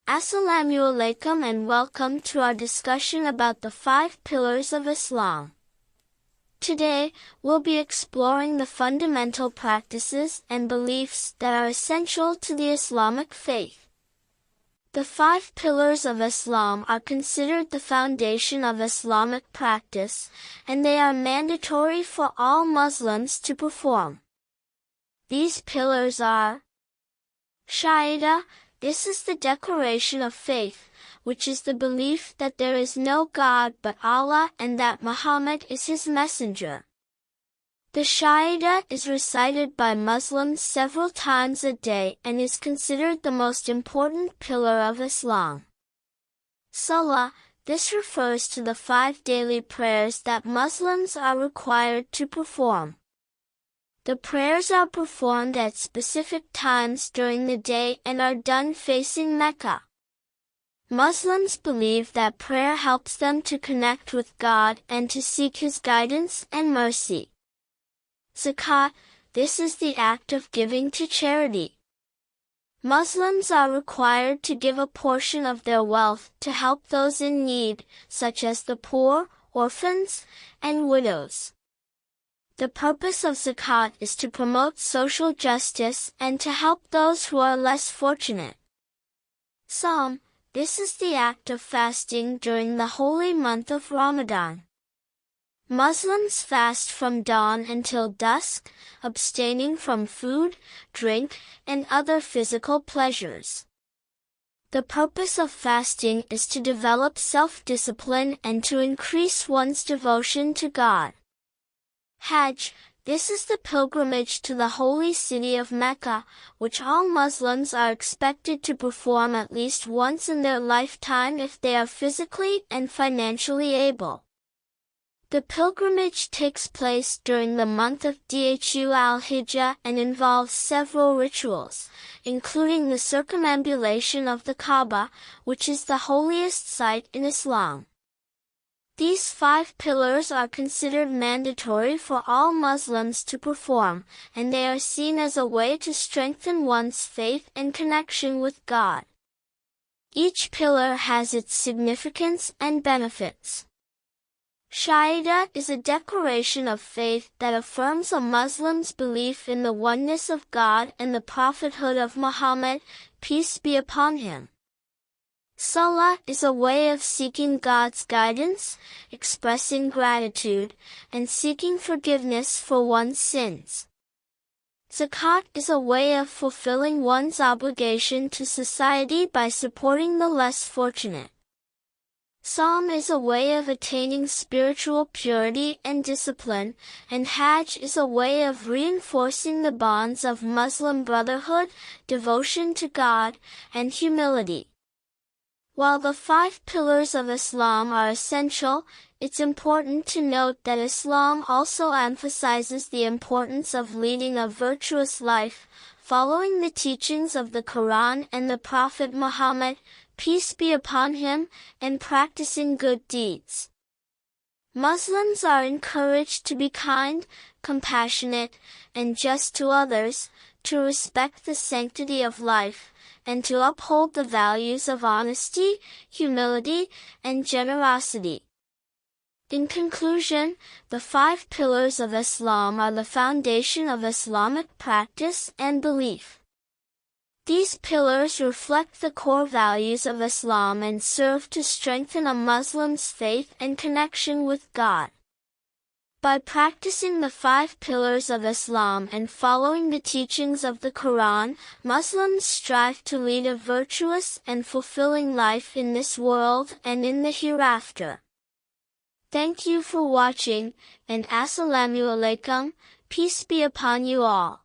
Assalamu alaikum and welcome to our discussion about the 5 pillars of Islam. Today, we'll be exploring the fundamental practices and beliefs that are essential to the Islamic faith. The 5 pillars of Islam are considered the foundation of Islamic practice, and they are mandatory for all Muslims to perform. These pillars are Shahada. This is the declaration of faith, which is the belief that there is no God but Allah and that Muhammad is his messenger. The Shahada is recited by Muslims several times a day and is considered the most important pillar of Islam. Salah. This refers to the 5 daily prayers that Muslims are required to perform. The prayers are performed at specific times during the day and are done facing Mecca. Muslims believe that prayer helps them to connect with God and to seek His guidance and mercy. Zakat. This is the act of giving to charity. Muslims are required to give a portion of their wealth to help those in need, such as the poor, orphans, and widows. The purpose of zakat is to promote social justice and to help those who are less fortunate. Sawm. This is the act of fasting during the holy month of Ramadan. Muslims fast from dawn until dusk, abstaining from food, drink, and other physical pleasures. The purpose of fasting is to develop self-discipline and to increase one's devotion to God. Hajj. This is the pilgrimage to the holy city of Mecca, which all Muslims are expected to perform at least once in their lifetime if they are physically and financially able. The pilgrimage takes place during the month of Dhul al-Hijjah and involves several rituals, including the circumambulation of the Kaaba, which is the holiest site in Islam. These 5 pillars are considered mandatory for all Muslims to perform, and they are seen as a way to strengthen one's faith and connection with God. Each pillar has its significance and benefits. Shahada is a declaration of faith that affirms a Muslim's belief in the oneness of God and the prophethood of Muhammad, peace be upon him. Salah is a way of seeking God's guidance, expressing gratitude, and seeking forgiveness for one's sins. Zakat is a way of fulfilling one's obligation to society by supporting the less fortunate. Sawm is a way of attaining spiritual purity and discipline, and Hajj is a way of reinforcing the bonds of Muslim brotherhood, devotion to God, and humility. While the 5 pillars of Islam are essential, it's important to note that Islam also emphasizes the importance of leading a virtuous life, following the teachings of the Quran and the Prophet Muhammad, peace be upon him, and practicing good deeds. Muslims are encouraged to be kind, compassionate, and just to others, to respect the sanctity of life, and to uphold the values of honesty, humility, and generosity. In conclusion, the 5 pillars of Islam are the foundation of Islamic practice and belief. These pillars reflect the core values of Islam and serve to strengthen a Muslim's faith and connection with God. By practicing the 5 pillars of Islam and following the teachings of the Quran, Muslims strive to lead a virtuous and fulfilling life in this world and in the hereafter. Thank you for watching, and Assalamu alaikum, peace be upon you all.